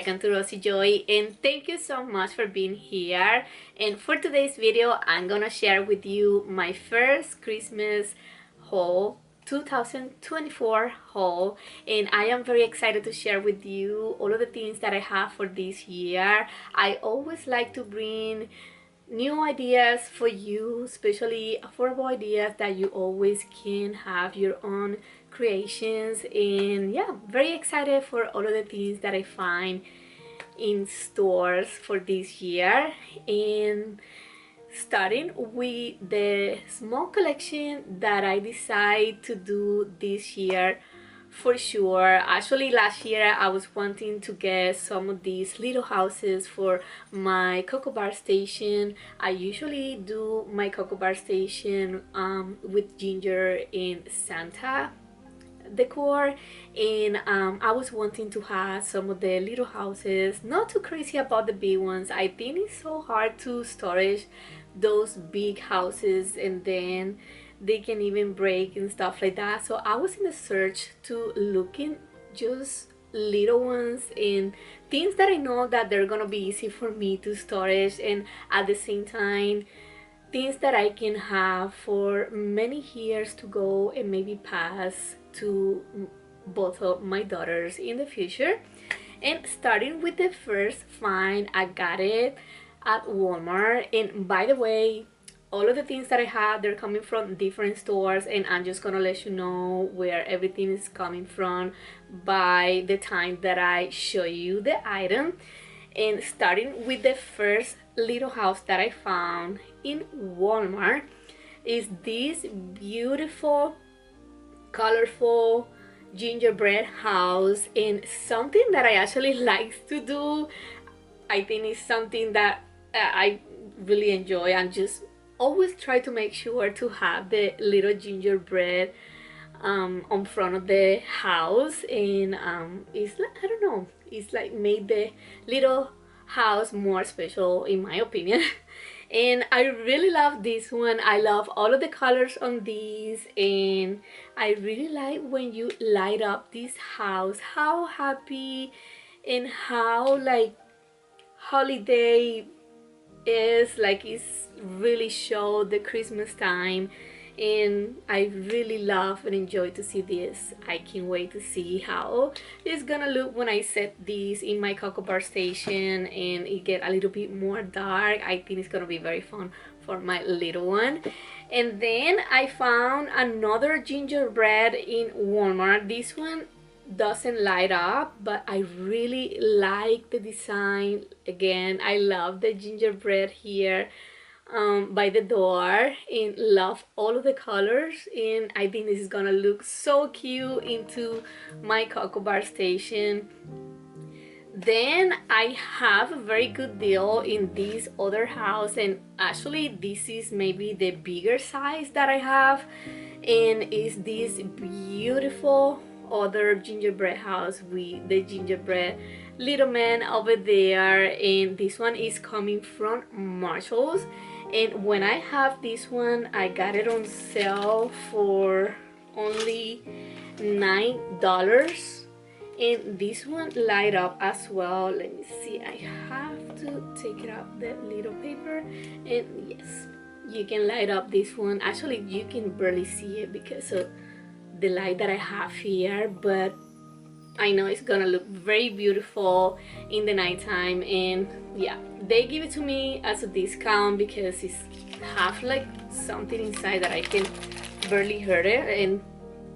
Welcome to Rosy Joy, and thank you so much for being here. And for today's video, I'm gonna share with you my first Christmas haul, 2024 haul, and I am very excited to share with you all of the things that I have for this year. I always like to bring new ideas for you, especially affordable ideas that you always can have your own creations. And yeah, very excited for all of the things that I find in stores for this year. And starting with the small collection that I decided to do this year. For sure, actually last year I was wanting to get some of these little houses for my cocoa bar station. I usually do my cocoa bar station with ginger and Santa decor, and I was wanting to have some of the little houses, not too crazy about the big ones. I think it's so hard to storage those big houses, and then they can even break and stuff like that. So I was in the search to looking just little ones and things that I know that they're gonna be easy for me to storage, and at the same time things that I can have for many years to go and maybe pass to both of my daughters in the future. And starting with the first find, I got it at Walmart. And by the way, all of the things that I have, they're coming from different stores, and I'm just gonna let you know where everything is coming from by the time that I show you the item. And starting with the first little house that I found in Walmart is this beautiful, colorful gingerbread house. And something that I actually like to do, I think it's something that I really enjoy, and just always try to make sure to have the little gingerbread on front of the house. And it's like, I don't know, it's like made the little house more special in my opinion. And I really love this one. I love all of the colors on these, and I really like when you light up this house, how happy and how like holiday is, like it's really show the Christmas time. And I really love and enjoy to see this. I can't wait to see how it's gonna look when I set these in my cocoa bar station and it get a little bit more dark. I think it's gonna be very fun for my little one. And then I found another gingerbread in Walmart. This one doesn't light up, but I really like the design. Again, I love the gingerbread here by the door, and love all of the colors, and I think this is gonna look so cute into my cocoa bar station. Then I have a very good deal in this other house, and actually this is maybe the bigger size that I have, and is this beautiful other gingerbread house with the gingerbread little man over there. And this one is coming from Marshalls, and when I have this one, I got it on sale for only $9. And this one light up as well. Let me see, I have to take it out the little paper, and yes, you can light up this one. Actually, you can barely see it because of the light that I have here, but I know it's gonna look very beautiful in the nighttime. And yeah, they give it to me as a discount because it's have like something inside that I can barely hurt it, and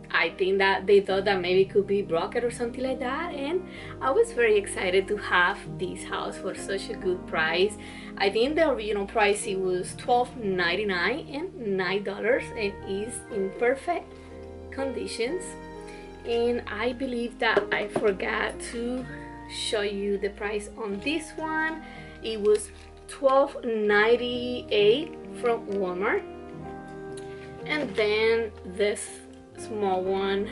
I think that they thought that maybe it could be broken or something like that. And I was very excited to have this house for such a good price. I think the original price it was $12.99 and $9, and is in perfect conditions. And I believe that I forgot to show you the price on this one. It was $12.98 from Walmart, and then this small one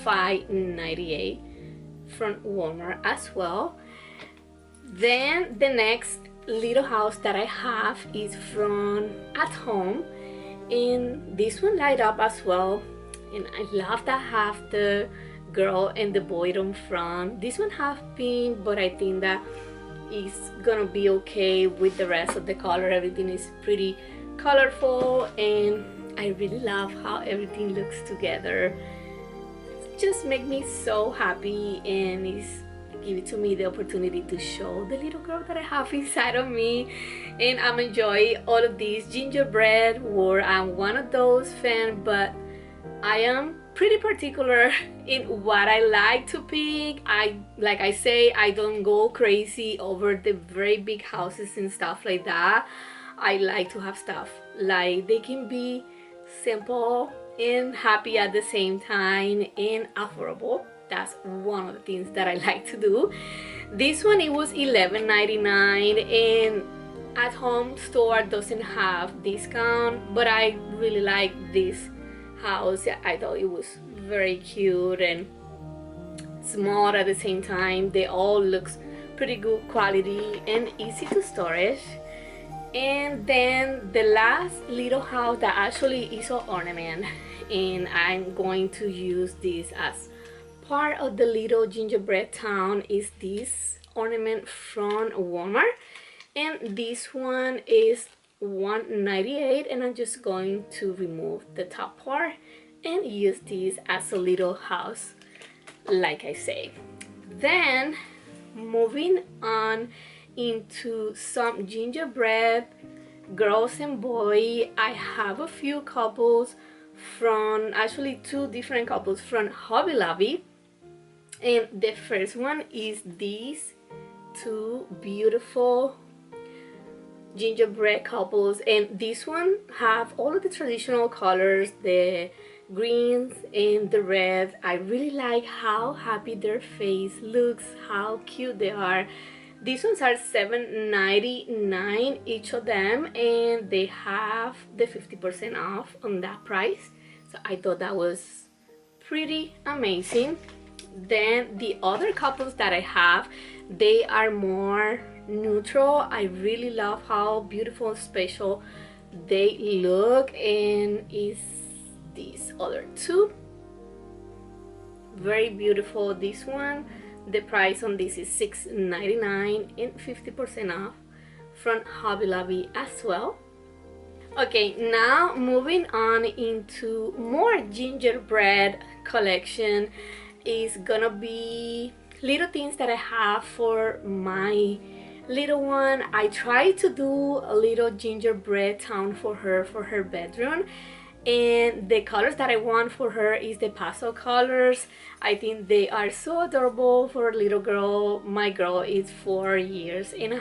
$5.98 from Walmart as well. Then the next little house that I have is from At Home, and this one light up as well. And I love that have the girl and the boy on front. This one have pink, but I think that is gonna be okay with the rest of the color. Everything is pretty colorful, and I really love how everything looks together. It just make me so happy, and it's give it to me the opportunity to show the little girl that I have inside of me. And I'm enjoying all of these gingerbread, or I'm one of those fans, but I am pretty particular in what I like to pick. Like I say, I don't go crazy over the very big houses and stuff like that. I like to have stuff like they can be simple and happy at the same time and affordable. That's one of the things that I like to do. This one, it was $11.99, and at home store doesn't have discount, but I really like this house. I thought it was very cute and small at the same time. They all looks pretty good quality and easy to storage. And then the last little house that actually is an ornament, and I'm going to use this as part of the little gingerbread town, is this ornament from Walmart, and this one is $1.98, and I'm just going to remove the top part and use this as a little house, like I say. Then moving on into some gingerbread girls and boy, I have a few couples from, actually two different couples from Hobby Lobby. And the first one is these two beautiful gingerbread couples, and this one have all of the traditional colors, the greens and the red. I really like how happy their face looks, how cute they are. These ones are $7.99 each of them, and they have the 50% off on that price, so I thought that was pretty amazing. Then the other couples that I have, they are more neutral. I really love how beautiful and special they look, and is these other two very beautiful. This one, the price on this is $6.99 and 50% off from Hobby Lobby as well. Okay, now moving on into more gingerbread collection is gonna be little things that I have for my little one. I tried to do a little gingerbread town for her bedroom, and the colors that I want for her is the pastel colors. I think they are so adorable for a little girl. My girl is 4.5 years, and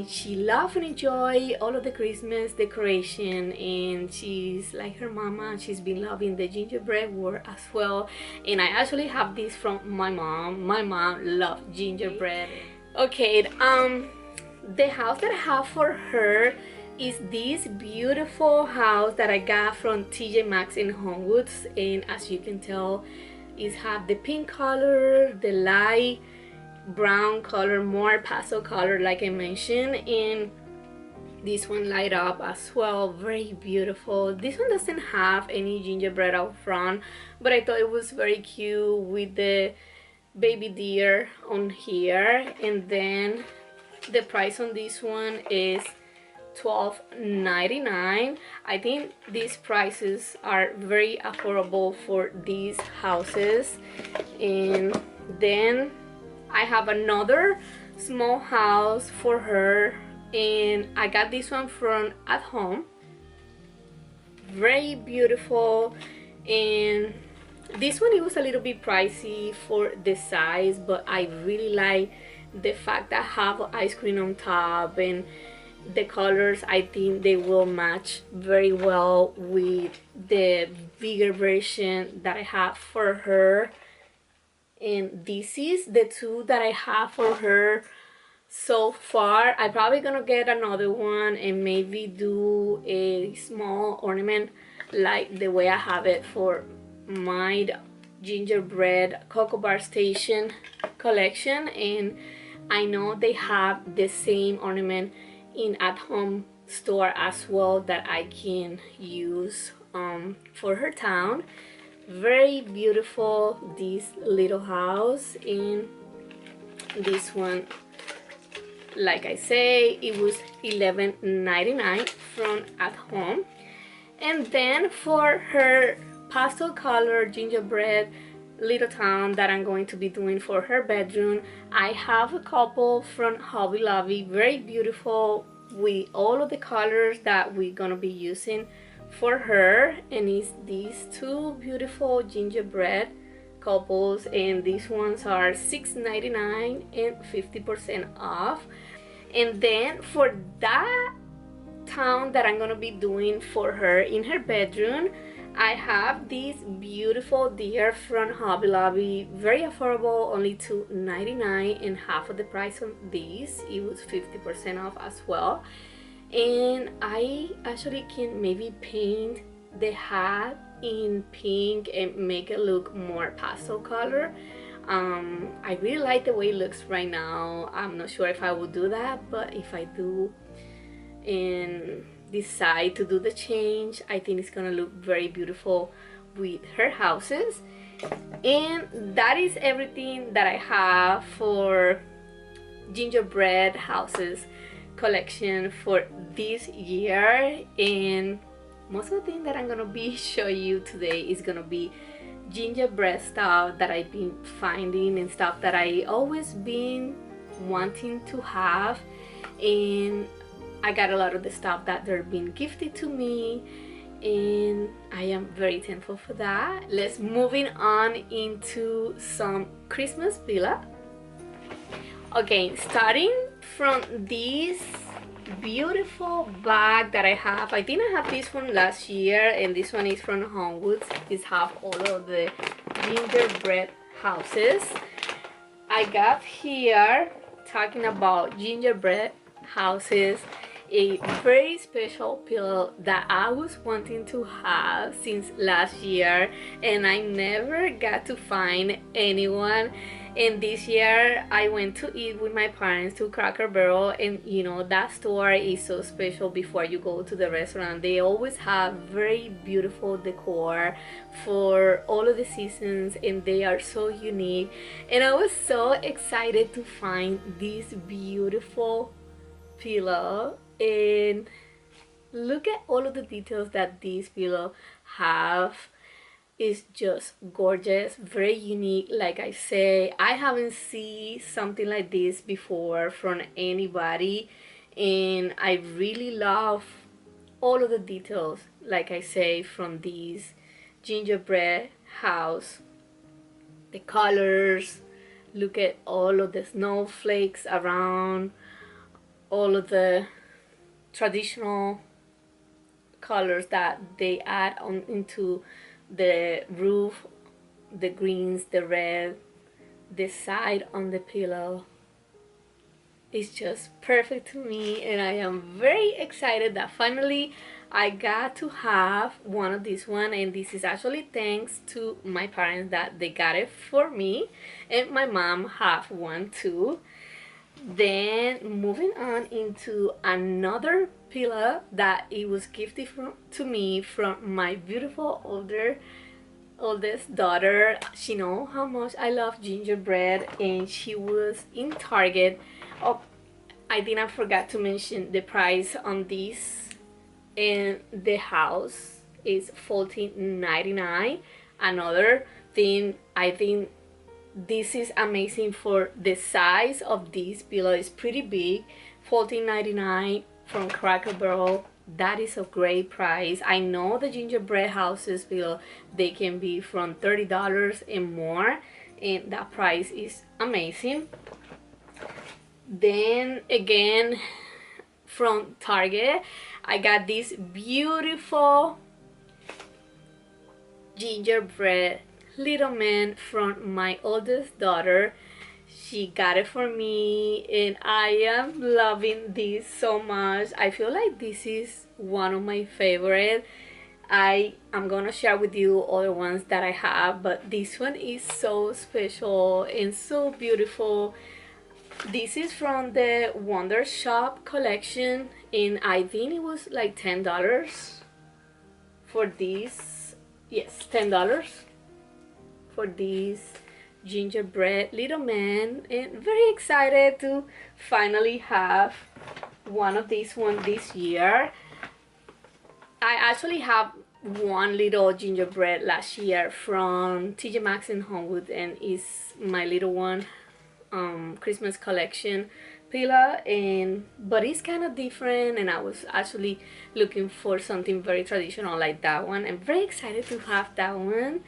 she loves and enjoy all of the Christmas decoration, and she's like her mama. She's been loving the gingerbread world as well, and I actually have this from my mom. My mom loves gingerbread. Okay, the house that I have for her is this beautiful house that I got from TJ Maxx in Homewoods, and as you can tell, it have the pink color, the light brown color, more pastel color like I mentioned, and this one light up as well, very beautiful. This one doesn't have any gingerbread out front, but I thought it was very cute with the baby deer on here. And then the price on this one is $12.99. I think these prices are very affordable for these houses. And then I have another small house for her, and I got this one from At Home. Very beautiful, and this one, it was a little bit pricey for the size, but I really like the fact that I have ice cream on top, and the colors, I think they will match very well with the bigger version that I have for her. And this is the two that I have for her so far. I'm probably gonna get another one and maybe do a small ornament like the way I have it for my gingerbread Cocoa Bar Station collection. And I know they have the same ornament in At Home store as well that I can use for her town. Very beautiful, this little house. In this one, like I say, it was $11.99 from At Home. And then for her pastel color gingerbread little town that I'm going to be doing for her bedroom, I have a couple from Hobby Lobby, very beautiful, with all of the colors that we're gonna be using for her. And it's these two beautiful gingerbread couples, and these ones are $6.99 and 50% off. And then for that town that I'm gonna be doing for her in her bedroom, I have these beautiful deer from Hobby Lobby, very affordable, only $2.99 and half of the price on these. It was 50% off as well. And I actually can maybe paint the hat in pink and make it look more pastel color. I really like the way it looks right now. I'm not sure if I will do that, but if I do and decide to do the change, I think it's gonna look very beautiful with her houses. And that is everything that I have for gingerbread houses collection for this year. And most of the things that I'm gonna be showing you today is gonna be gingerbread stuff that I've been finding and stuff that I always been wanting to have. And I got a lot of the stuff that they're being gifted to me, and I am very thankful for that. Let's moving on into some Christmas pillow. Okay, starting from this beautiful bag that I have. I think I have this one last year, and this one is from Homewoods. It's have all of the gingerbread houses. I got here, talking about gingerbread houses, a very special pillow that I was wanting to have since last year, and I never got to find anyone. And this year I went to eat with my parents to Cracker Barrel, and you know that store is so special. Before you go to the restaurant, they always have very beautiful decor for all of the seasons, and they are so unique. And I was so excited to find this beautiful pillow, and look at all of the details that this pillow have. Is just gorgeous, very unique. Like I say, I haven't seen something like this before from anybody, and I really love all of the details, like I say, from these gingerbread house. The colors, look at all of the snowflakes around, all of the traditional colors that they add on into the roof, the greens, the red, the side on the pillow. It's just perfect to me, and I am very excited that finally I got to have one of these one. And this is actually thanks to my parents that they got it for me, and my mom have one too. Then moving on into another pillow that it was gifted to me from my beautiful oldest daughter. She knows how much I love gingerbread, and she was in Target. Oh, I think I forgot to mention the price on this, and the house is $14.99. Another thing, I think this is amazing for the size of this pillow. Is pretty big. $14.99 from Cracker Barrel. That is a great price. I know the gingerbread houses pillow, they can be from $30 and more, and that price is amazing. Then again, from Target, I got this beautiful gingerbread little man from my oldest daughter. She got it for me, and I am loving this so much. I feel like this is one of my favorite. I'm gonna share with you other ones that I have, but this one is so special and so beautiful. This is from the Wonder Shop collection, and I think it was like $10 for this. Yes, $10. for this gingerbread little man, and very excited to finally have one of these one this year. I actually have one little gingerbread last year from TJ Maxx in Homewood, and it's my little one Christmas collection pillow, and but it's kind of different, and I was actually looking for something very traditional like that one. I'm very excited to have that one.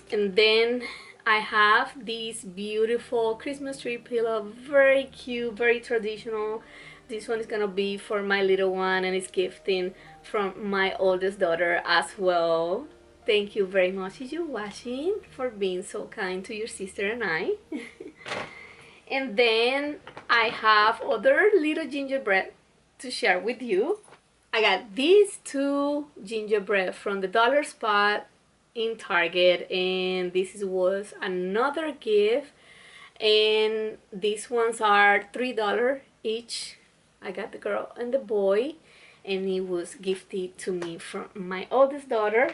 And then I have this beautiful Christmas tree pillow, very cute, very traditional. This one is gonna be for my little one, and it's gifting from my oldest daughter as well. Thank you very much if you're watching for being so kind to your sister and I. And then I have other little gingerbread to share with you. I got these two gingerbread from the Dollar Spot in Target, and this was another gift, and these ones are $3 each. I got the girl and the boy, and it was gifted to me from my oldest daughter.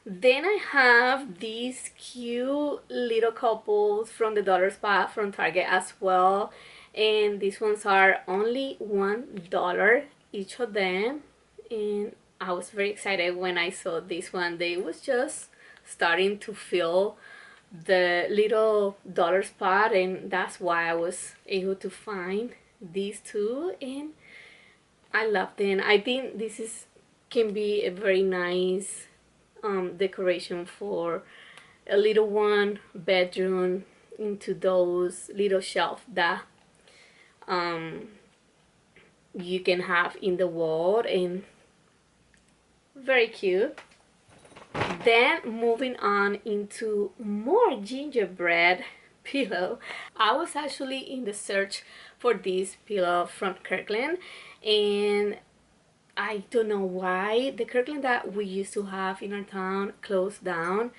Then I have these cute little couples from the Dollar Spot from Target as well, and these ones are only $1 each of them, and I was very excited when I saw this one. They was just starting to fill the little Dollar Spot, and that's why I was able to find these two, and I love them. I think this is can be a very nice decoration for a little one bedroom, into those little shelf that you can have in the wall, and very cute. Then moving on into more gingerbread pillow. I was actually in the search for this pillow from Kirkland, and I don't know why the Kirkland that we used to have in our town closed down.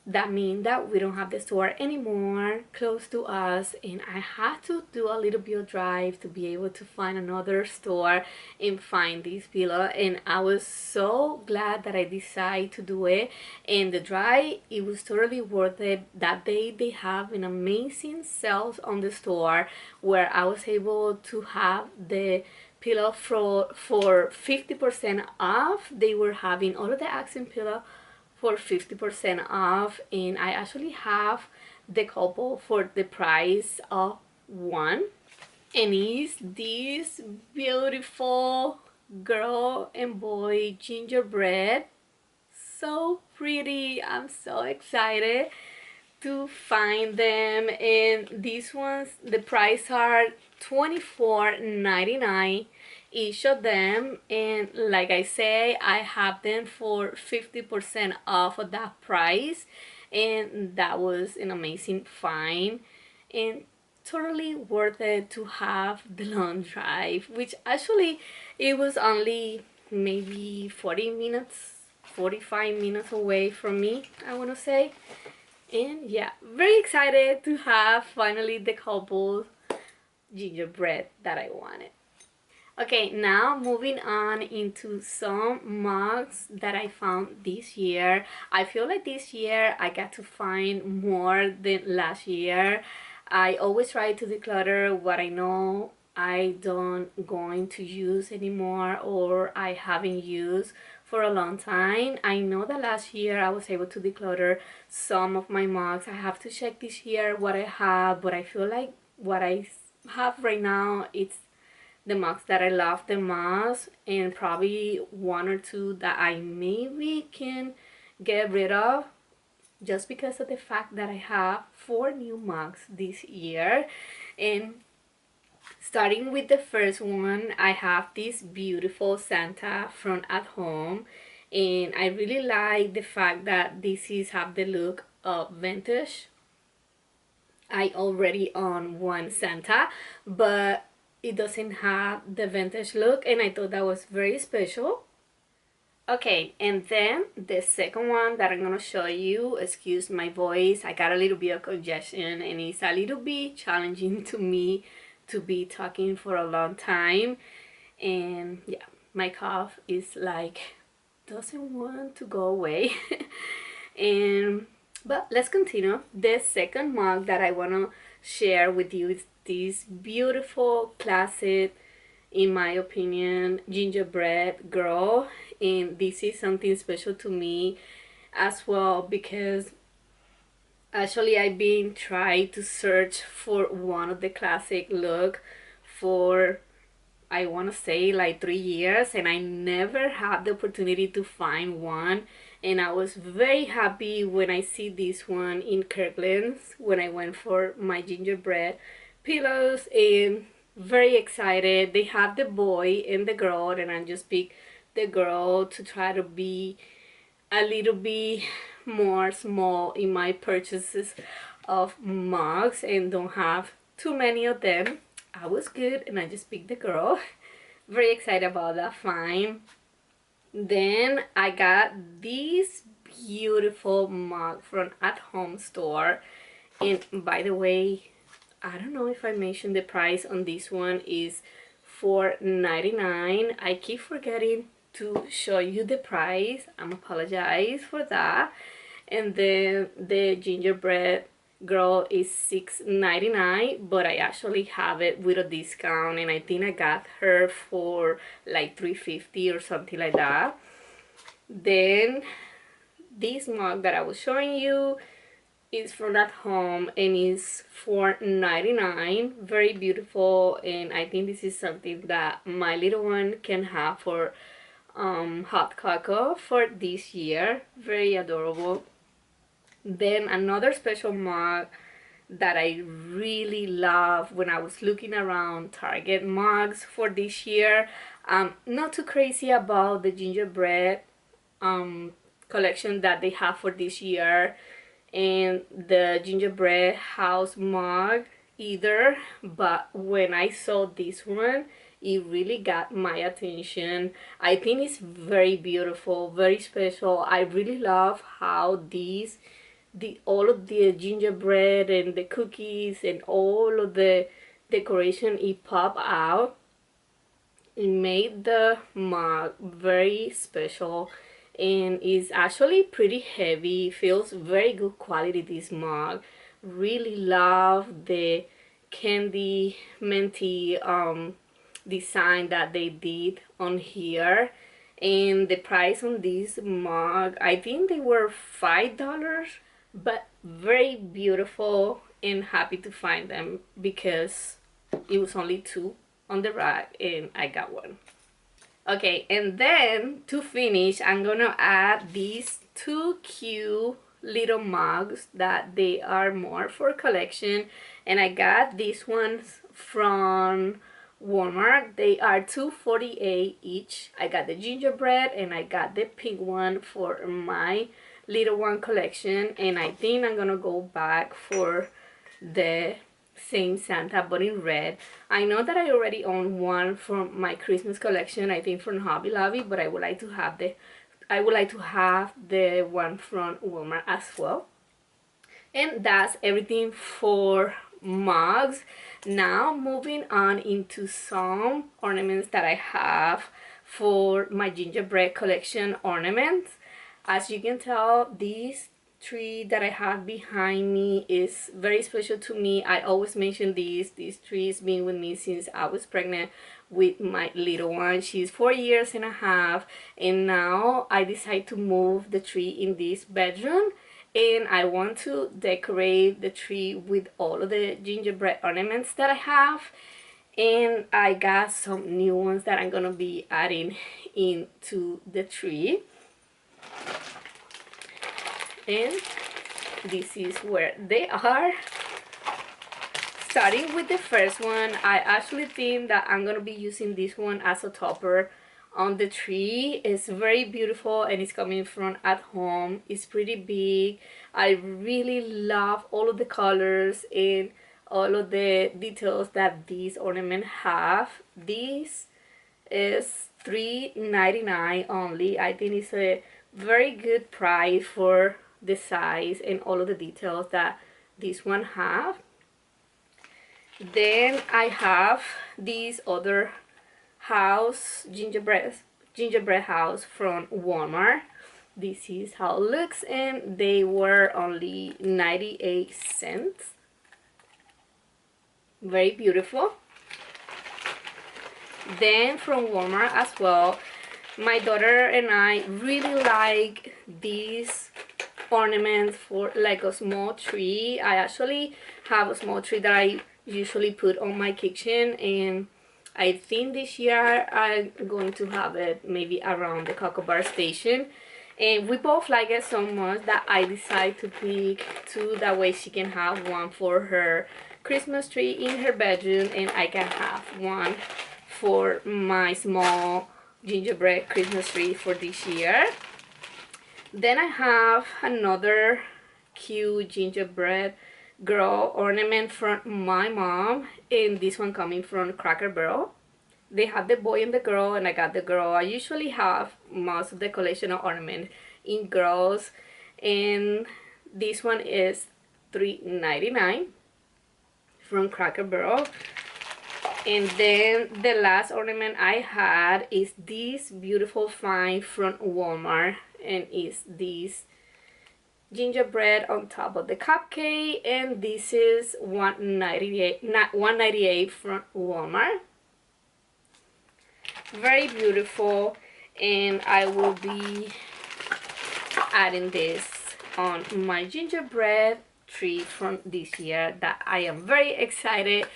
That means that we don't have the store anymore close to us, and I had to do a little bit of drive to be able to find another store and find this pillow, and I was so glad that I decided to do it. And the drive, it was totally worth it. That day they have an amazing sales on the store where I was able to have the pillow for 50% off. They were having all of the accent pillow for 50% off, and I actually have the couple for the price of one, and it's this beautiful girl and boy gingerbread. So pretty. I'm so excited to find them, and these ones, the price are $24.99 each of them, and like I say, I have them for 50% off of that price, and that was an amazing find, and totally worth it to have the long drive, which actually it was only maybe 40 minutes 45 minutes away from me, I want to say. And yeah, very excited to have finally the couple gingerbread that I wanted. Okay, now moving on into some mugs that I found this year. I feel like this year I got to find more than last year. I always try to declutter what I know I don't going to use anymore, or I haven't used for a long time. I know that last year I was able to declutter some of my mugs. I have to check this year what I have, but I feel like what I have right now, it's the mugs that I love the most, and probably one or two that I maybe can get rid of, just because of the fact that I have 4 new mugs this year. And starting with the first one, I have this beautiful Santa from At Home, and I really like the fact that this is have the look of vintage. I already own one Santa, but it doesn't have the vintage look, and I thought that was very special. Okay, and then the second one that I'm gonna show you, excuse my voice, I got a little bit of congestion, and it's a little bit challenging to me to be talking for a long time, and yeah, my cough is like doesn't want to go away. And but let's continue. The second mug that I want to share with you is this beautiful classic, in my opinion, gingerbread girl. And this is something special to me as well, because actually I've been trying to search for one of the classic look for, I want to say, like 3 years, and I never had the opportunity to find one. And I was very happy when I see this one in Kirkland's when I went for my gingerbread pillows, and very excited. They have the boy and the girl, and I just picked the girl to try to be a little bit more small in my purchases of mugs and don't have too many of them. I was good and I just picked the girl. Very excited about that find. Then I got this beautiful mug from At Home store. And by the way, I don't know if I mentioned the price on this one is $4.99. I keep forgetting to show you the price. I'm apologize for that. And then the gingerbread girl is $6.99, but I actually have it with a discount, and I think I got her for like $3.50 or something like that. Then this mug that I was showing you is from At Home and is $4.99. Very beautiful, and I think this is something that my little one can have for hot cocoa for this year. Very adorable. Then another special mug that I really love when I was looking around Target mugs for this year. Not too crazy about the gingerbread collection that they have for this year and the gingerbread house mug either, but when I saw this one, it really got my attention. I think it's very beautiful, very special. I really love how these all of the gingerbread and the cookies and all of the decoration, it pop out. It made the mug very special, and is actually pretty heavy. Feels very good quality, this mug. Really love the candy minty design that they did on here. And the price on this mug, I think they were $5, but very beautiful, and happy to find them because it was only two on the rack and I got one. Okay, and then to finish, I'm gonna add these two cute little mugs that they are more for collection, and I got these ones from Walmart. They are $2.48 each. I got the gingerbread and I got the pink one for my little one collection, and I think I'm gonna go back for the same Santa but in red. I know that I already own one from my Christmas collection, I think from Hobby Lobby, but I would like to have the one from Walmart as well. And that's everything for mugs. Now moving on into some ornaments that I have for my gingerbread collection ornaments. As you can tell, this tree that I have behind me is very special to me. I always mention this tree has been with me since I was pregnant with my little one. She's 4 years and a half, and now I decided to move the tree in this bedroom, and I want to decorate the tree with all of the gingerbread ornaments that I have. And I got some new ones that I'm gonna be adding into the tree. And this is where they are. Starting with the first one, I actually think that I'm gonna be using this one as a topper on the tree. It's very beautiful and it's coming from At Home. It's pretty big. I really love all of the colors and all of the details that these ornaments have. This is $3.99 only. I think it's a very good price for the size and all of the details that this one have. Then I have this other house gingerbread house from Walmart. this is how it looks, and they were only 98 cents. Very beautiful. Then from Walmart as well, my daughter and I really like these ornaments for like a small tree. I actually have a small tree that I usually put on my kitchen, and I think this year I'm going to have it maybe around the Cocoa Bar station. And we both like it so much that I decided to pick two, that way she can have one for her Christmas tree in her bedroom, and I can have one for my small gingerbread Christmas tree for this year. Then I have another cute gingerbread girl ornament from my mom, and this one coming from Cracker Barrel. They have the boy and the girl, and I got the girl. I usually have most of the collection of ornaments in girls, and this one is $3.99 from Cracker Barrel. And then the last ornament I had is this beautiful find from Walmart, and is this gingerbread on top of the cupcake, and this is $198 from Walmart. Very beautiful, and I will be adding this on my gingerbread tree from this year, that I am very excited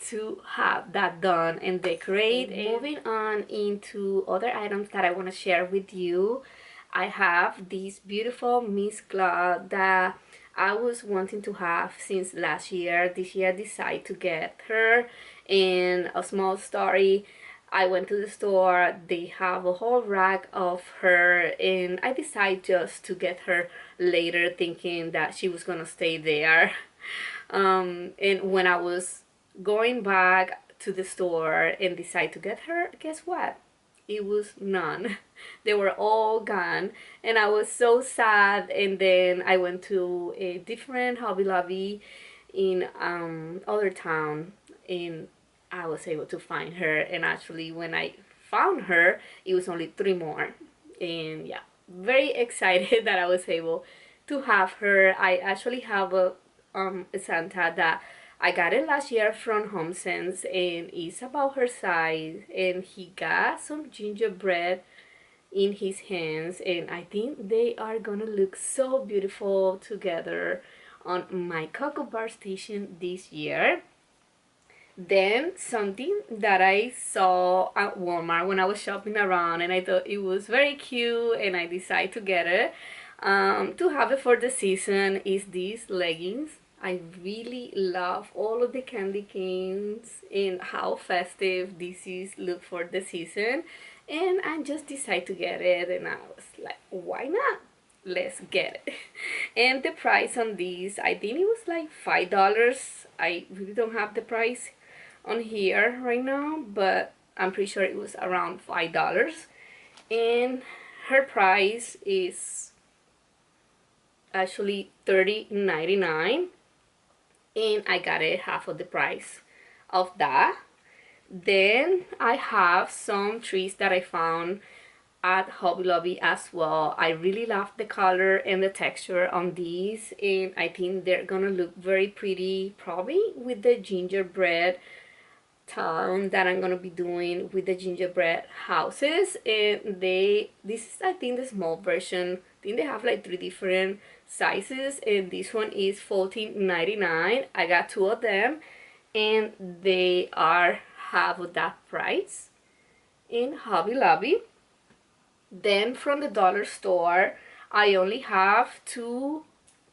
to have that done and decorate. And moving on into other items that I want to share with you, I have this beautiful Miss Claw that I was wanting to have since last year. This year I decided to get her. And a small story, I went to the store, they have a whole rack of her, and I decided just to get her later, thinking that she was gonna stay there. And when I was going back to the store and decide to get her, guess what? It was none. They were all gone, and I was so sad. And then I went to a different Hobby Lobby in other town, and I was able to find her. And actually when I found her, it was only 3 more. And yeah, very excited that I was able to have her. I actually have a Santa that I got it last year from HomeSense, and it's about her size, and he got some gingerbread in his hands, and I think they are gonna look so beautiful together on my Cocoa Bar station this year. Then something that I saw at Walmart when I was shopping around, and I thought it was very cute, and I decided to get it to have it for the season, is these leggings. I really love all of the candy canes and how festive this is look for the season, and I just decided to get it, and I was like, why not? Let's get it. And the price on these, I think it was like $5. I really don't have the price on here right now, but I'm pretty sure it was around $5. And her price is actually $30.99, and I got it half of the price of that. Then I have some trees that I found at Hobby Lobby as well. I really love the color and the texture on these, and I think they're gonna look very pretty, probably with the gingerbread town that I'm gonna be doing with the gingerbread houses. And this is, I think, the small version. I think they have like 3 different sizes, and this one is $14.99. I got 2 of them, and they are half of that price in Hobby Lobby. Then from the dollar store, I only have 2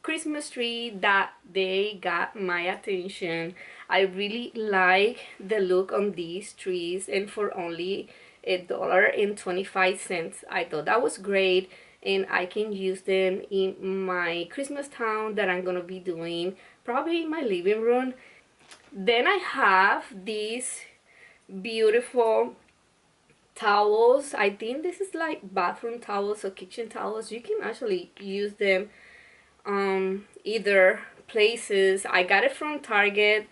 Christmas trees that they got my attention. I really like the look on these trees, and for only $1.25, I thought that was great, and I can use them in my Christmas town that I'm gonna be doing probably in my living room. Then I have these beautiful towels. I think this is like bathroom towels or kitchen towels. You can actually use them either places. I got it from Target,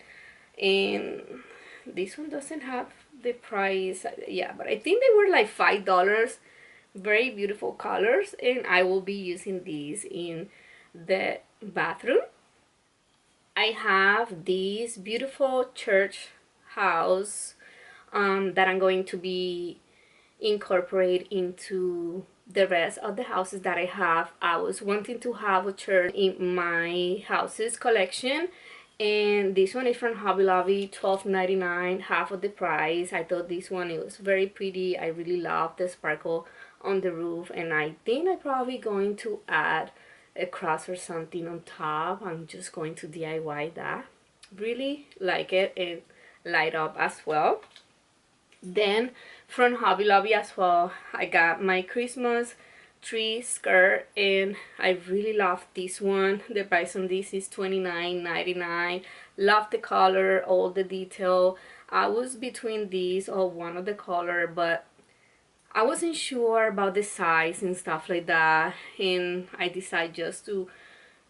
and this one doesn't have the price. Yeah, but I think they were like $5 Very beautiful colors, and I will be using these in the bathroom. I have this beautiful church house that I'm going to be incorporate into the rest of the houses that I have. I was wanting to have a church in my houses collection, and this one is from Hobby Lobby, $12.99, half of the price. I thought this one, it was very pretty. I really love the sparkle on the roof, and I think I'm probably going to add a cross or something on top. I'm just going to DIY that. Really like it, and light up as well. Then from Hobby Lobby as well, I got my Christmas tree skirt, and I really love this one. The price on this is $29.99. Love the color, all the detail. I was between these or one of the color, but I wasn't sure about the size and stuff like that, and I decided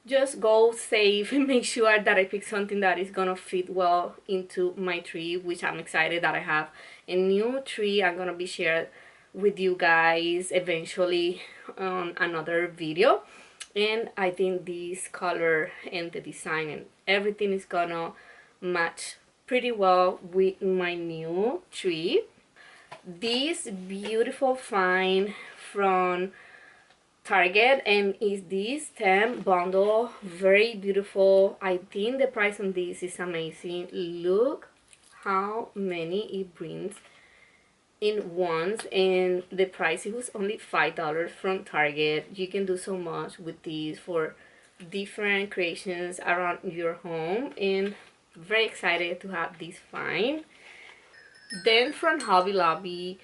just go safe and make sure that I pick something that is gonna fit well into my tree, which I'm excited that I have a new tree. I'm gonna be sharing with you guys eventually on another video, and I think this color and the design and everything is gonna match pretty well with my new tree. This beautiful find from Target, and is this 10 bundle, very beautiful. I think the price on this is amazing. Look how many it brings in ones, and the price, it was only $5 from Target. You can do so much with these for different creations around your home, and very excited to have this find. Then from Hobby Lobby,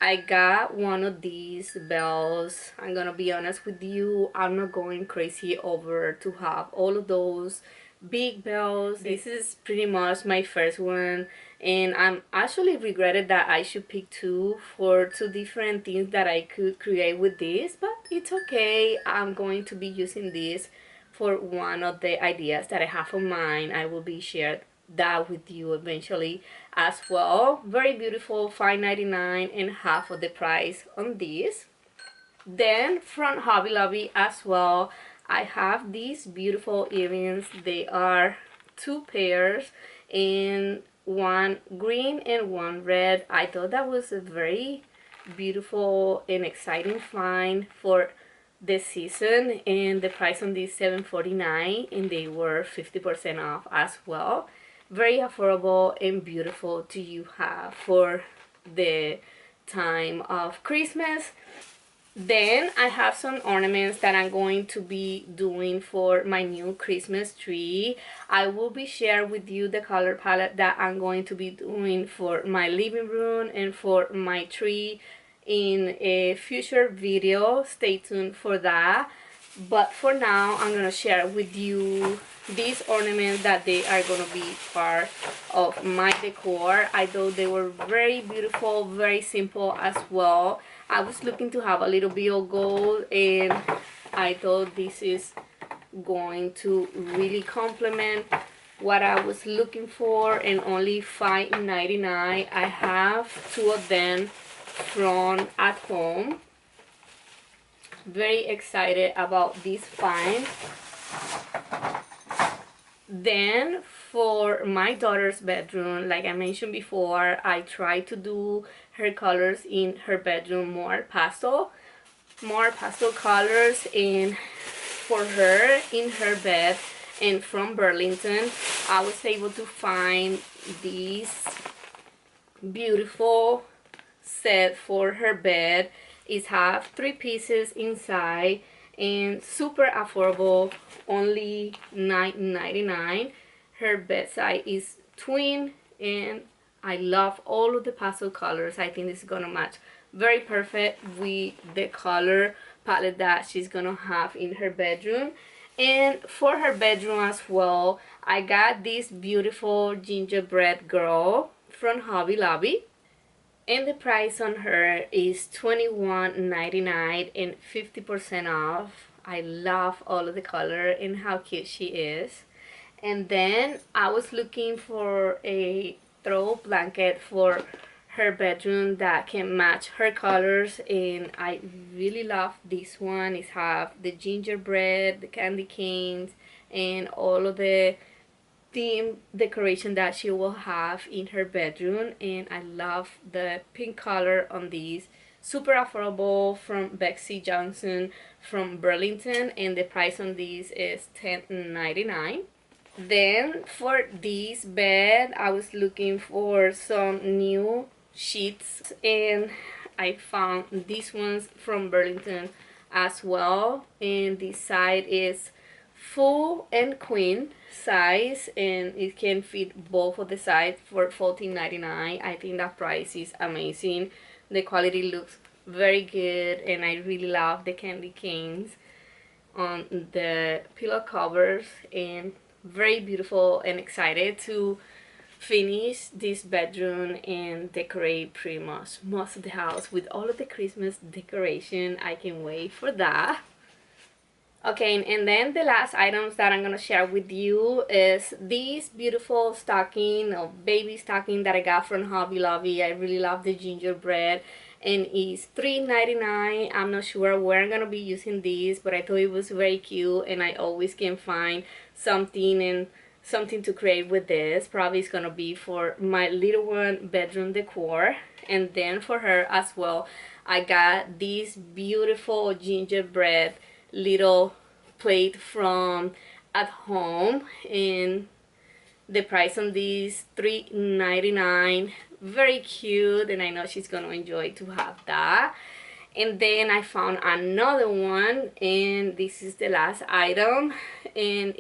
I got one of these bells. I'm gonna be honest with you, I'm not going crazy over to have all of those big bells. This is pretty much my first one, and I'm actually regretted that I should pick two for two different things that I could create with this, but it's okay. I'm going to be using this for one of the ideas that I have on mine. I will be shared that with you eventually as well. Very beautiful, $5.99 and half of the price on this. Then from Hobby Lobby as well, I have these beautiful earrings. They are two pairs, and one green and one red. I thought that was a very beautiful and exciting find for the season, and the price on this $7.49, and they were 50% off as well. Very affordable and beautiful to you have for the time of Christmas. Then I have some ornaments that I'm going to be doing for my new Christmas tree. I will be sharing with you the color palette that I'm going to be doing for my living room and for my tree in a future video. Stay tuned for that. But for now, I'm going to share with you these ornaments that they are going to be part of my decor. I thought they were very beautiful, very simple as well. I was looking to have a little bit of gold, and I thought this is going to really complement what I was looking for, and only $5.99. I have two of them from at home. Very excited about this find. Then for my daughter's bedroom, like I mentioned before, I try to do her colors in her bedroom more pastel colors, and for her in her bed. And from Burlington, I was able to find this beautiful set for her bed. It has 3 pieces inside, and super affordable, only $9.99. Her bedside is twin, and I love all of the pastel colors. I think this is gonna match very perfect with the color palette that she's gonna have in her bedroom. And for her bedroom as well, I got this beautiful gingerbread girl from Hobby Lobby, and the price on her is $21.99 and 50% off. I love all of the color and how cute she is. And then I was looking for a throw blanket for her bedroom that can match her colors, and I really love this one. It have the gingerbread, the candy canes, and all of the theme decoration that she will have in her bedroom. And I love the pink color on these. Super affordable from Betsy Johnson from Burlington, and the price on these is $10.99. Then for this bed, I was looking for some new sheets, and I found these ones from Burlington as well. And this side is full and queen size, and it can fit both of the sides for $14.99. I think that price is amazing. The quality looks very good, and I really love the candy canes on the pillow covers, and very beautiful, and excited to finish this bedroom and decorate pretty much most of the house with all of the Christmas decoration. I can wait for that. Okay, and then the last items that I'm gonna share with you is this beautiful stocking, or baby stocking, that I got from Hobby Lobby. I really love the gingerbread, and it's $3.99. I'm not sure where I'm gonna be using this, but I thought it was very cute, and I always can find something to create with this. Probably it's gonna be for my little one bedroom decor. And then for her as well, I got this beautiful gingerbread little plate from At Home, and the price on these $3.99. Very cute, and I know she's gonna enjoy to have that. And then I found another one, and this is the last item, and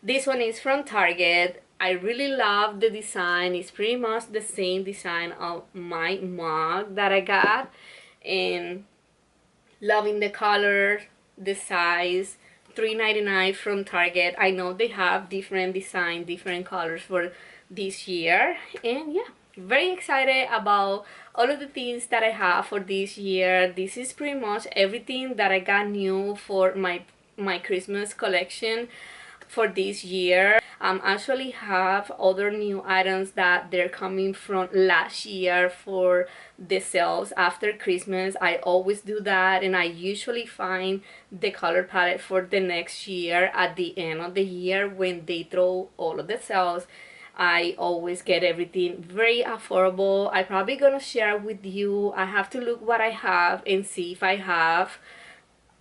this one is from Target. I really love the design. It's pretty much the same design of my mug that I got, and loving the color, the size. $3.99 from Target. I know they have different design, different colors for this year, and yeah, very excited about all of the things that I have for this year. This is pretty much everything that I got new for my Christmas collection for this year. Actually have other new items that they're coming from last year for the sales after Christmas. I always do that, and I usually find the color palette for the next year at the end of the year when they throw all of the sales. I always get everything very affordable. I'm probably gonna share with you. I have to look what I have and see if I have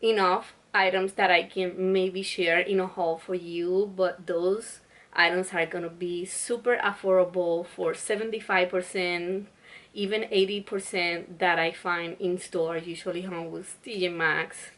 enough items that I can maybe share in a haul for you, but those items are gonna be super affordable for 75%, even 80% that I find in store, usually Home Goods, TJ Maxx,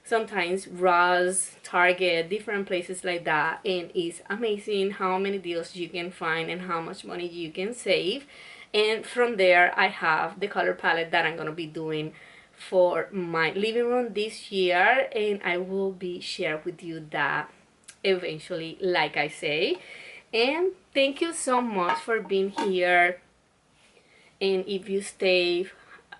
sometimes Ross, Target, different places like that. And it's amazing how many deals you can find and how much money you can save. And from there, I have the color palette that I'm gonna be doing for my living room this year, and I will be share with you that eventually, like I say. And thank you so much for being here, and if you stay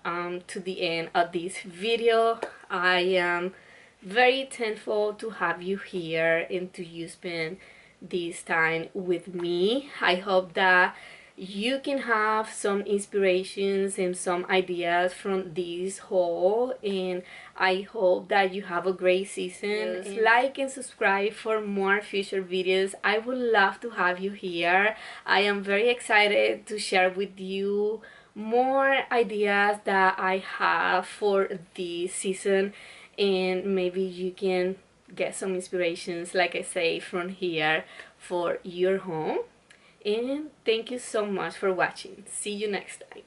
to the end of this video, I am very thankful to have you here and to you spend this time with me. I hope that you can have some inspirations and some ideas from this haul, and I hope that you have a great season. Yes. Like and subscribe for more future videos. I would love to have you here. I am very excited to share with you more ideas that I have for this season, and maybe you can get some inspirations, like I say, from here for your home. And thank you so much for watching. See you next time.